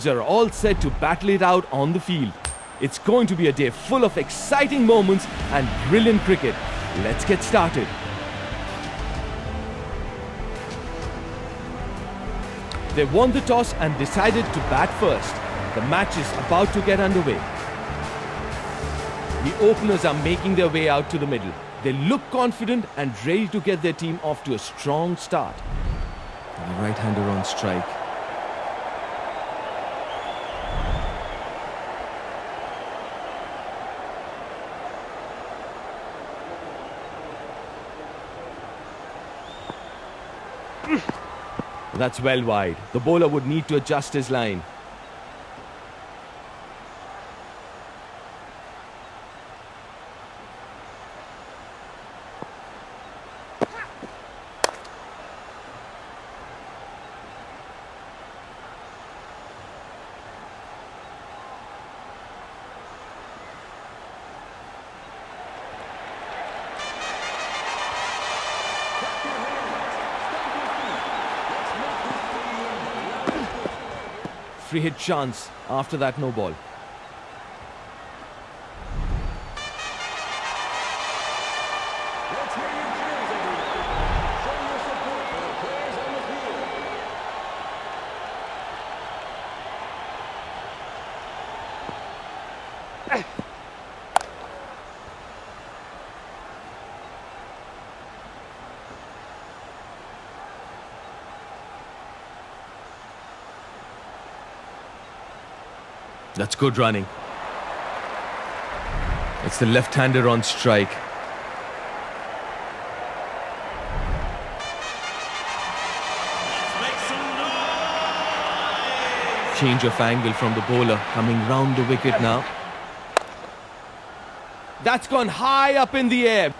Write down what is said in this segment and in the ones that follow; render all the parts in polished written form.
Are all set to battle it out on the field. It's going to be a day full of exciting moments and brilliant cricket. Let's get started. They won the toss and decided to bat first. The match is about to get underway. The openers are making their way out to the middle. They look confident and ready to get their team off to a strong start. And the right-hander on strike. That's well wide. The bowler would need to adjust his line. Free hit chance. After that, no ball. That's good running. It's the left-hander on strike. Change of angle from the bowler, coming round the wicket now. That's gone high up in the air.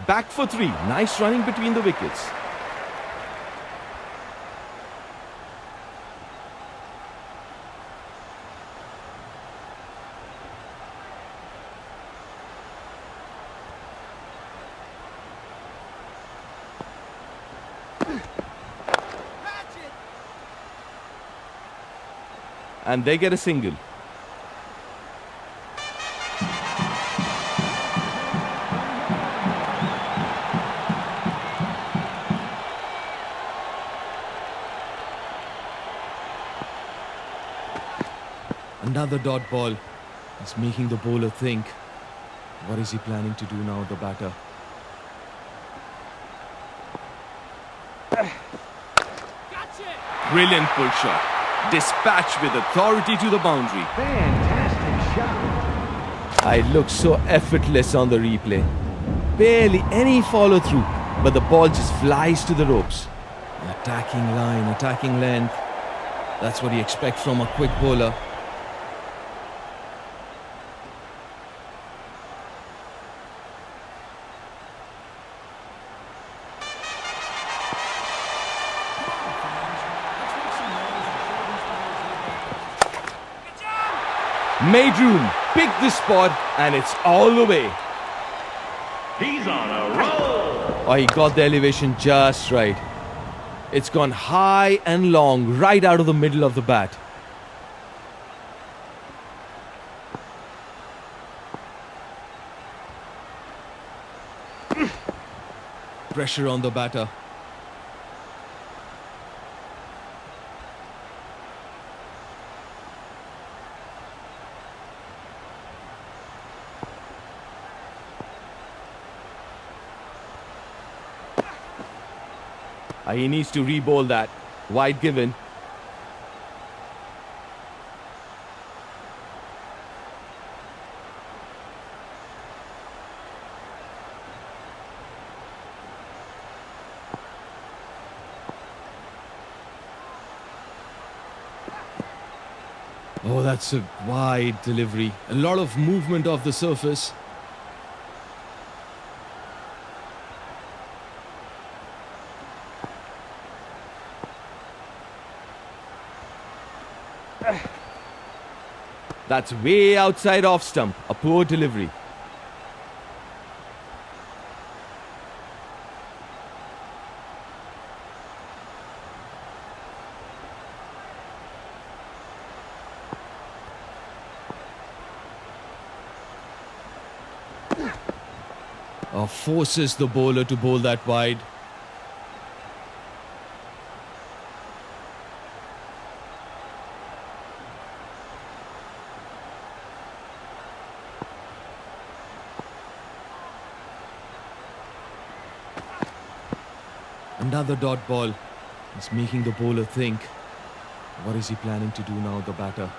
Back for three. Nice running between the wickets. And they get a single. Another dot ball. It's making the bowler think. What is he planning to do now, the batter? Brilliant pull shot. Dispatched with authority to the boundary. Fantastic shot. It looks so effortless on the replay. Barely any follow through, but the ball just flies to the ropes. Attacking line, attacking length. That's what you expect from a quick bowler. Made room, picked the spot, and it's all the way. He's on a roll. Oh, he got the elevation just right. It's gone high and long, right out of the middle of the bat. Pressure on the batter. He needs to re-bowl that. Wide given. Oh, that's a wide delivery. A lot of movement off the surface. That's way outside off stump. A poor delivery. Forces the bowler to bowl that wide. Another dot ball. It's making the bowler think. What is he planning to do now, the batter?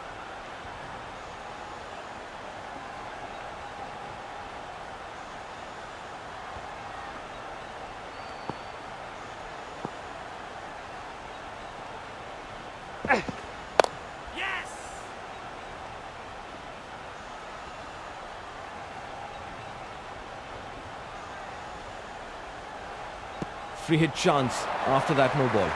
Free hit chance. After that, no ball.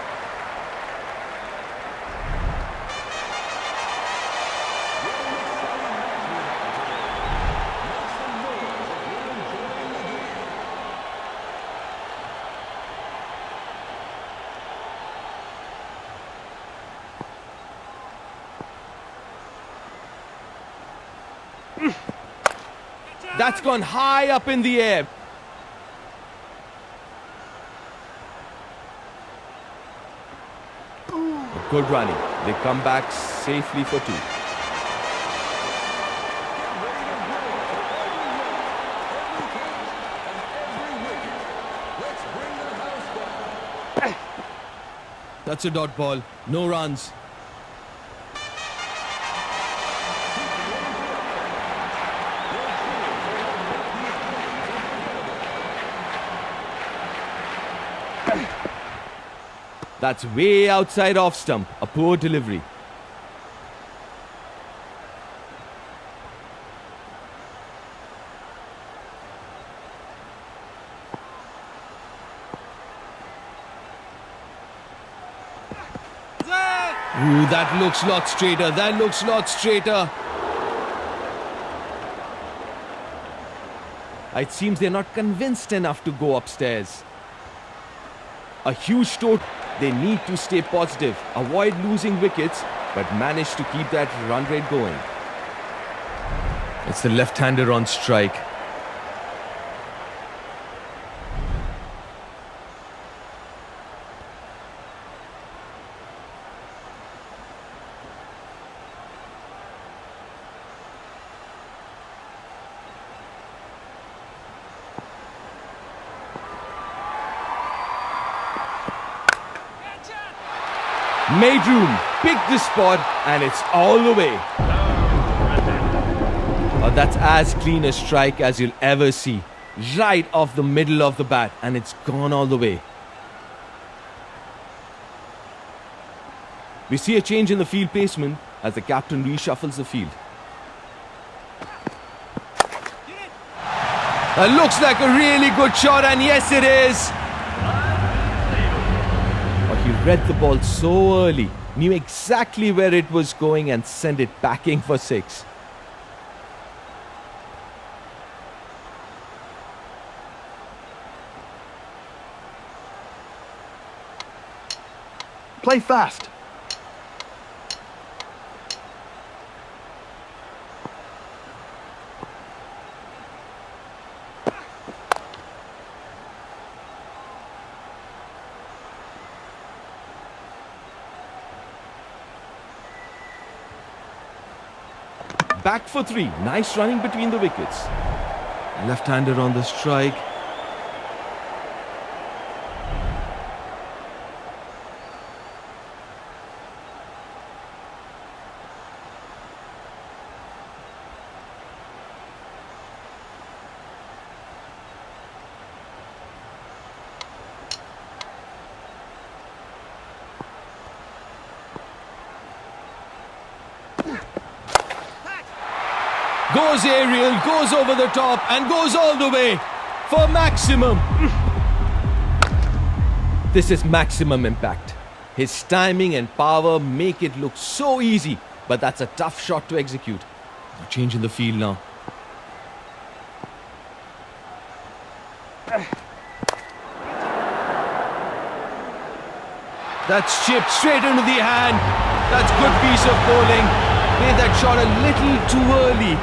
That's gone high up in the air. Good running. They come back safely for 2. That's a dot ball. No runs. That's way outside off stump. A poor delivery. Ooh, that looks a lot straighter. That looks a lot straighter. It seems they're not convinced enough to go upstairs. A huge total. They need to stay positive, avoid losing wickets, but manage to keep that run rate going. It's the left-hander on strike. Made room, picked the spot, and it's all the way. Oh, that's as clean a strike as you'll ever see. Right off the middle of the bat, and it's gone all the way. We see a change in the field placement as the captain reshuffles the field. That looks like a really good shot, and yes it is. He read the ball so early, knew exactly where it was going and sent it backing for 6. Play fast. Back for 3. Nice running between the wickets. Left-hander on the strike. Goes aerial, goes over the top and goes all the way for maximum. This is maximum impact. His timing and power make it look so easy, but that's a tough shot to execute. Change in the field now. That's chipped straight into the hand. That's good piece of bowling. Made that shot a little too early.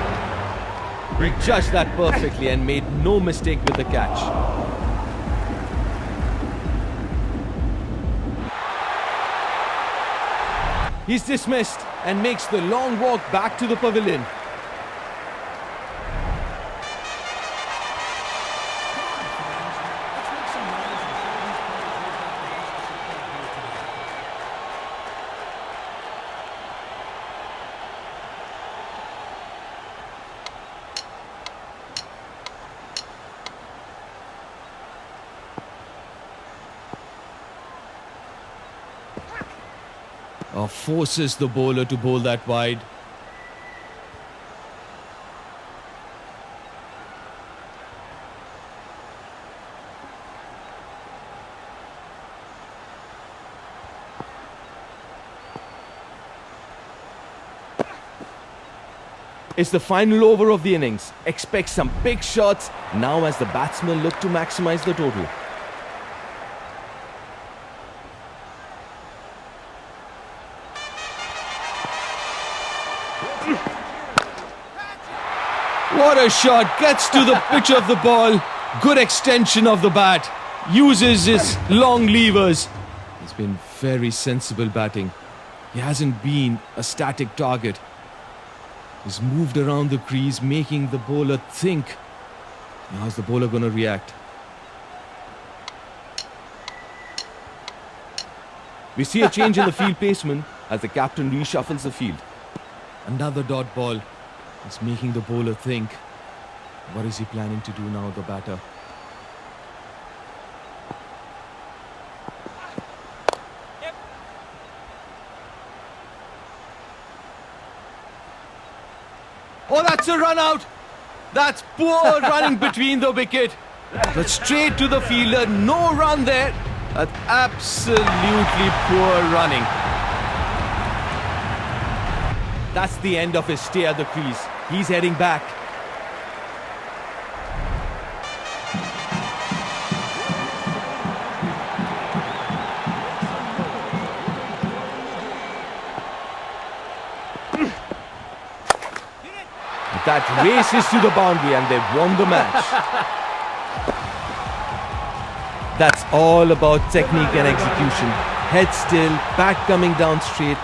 He judged that perfectly and made no mistake with the catch. He's dismissed and makes the long walk back to the pavilion. Forces the bowler to bowl that wide. It's the final over of the innings. Expect some big shots now as the batsmen look to maximize the total. What a shot, gets to the pitch of the ball, good extension of the bat, uses his long levers. It's been very sensible batting. He hasn't been a static target. He's moved around the crease, making the bowler think. How's the bowler going to react? We see a change in the field placement as the captain reshuffles the field. Another dot ball. It's making the bowler think. What is he planning to do now, the batter? Oh, that's a run out. That's poor running between the wicket. But straight to the fielder. No run there. That's absolutely poor running. That's the end of his stay at the crease. He's heading back. That races to the boundary and they've won the match. That's all about technique and execution. Head still, bat coming down straight.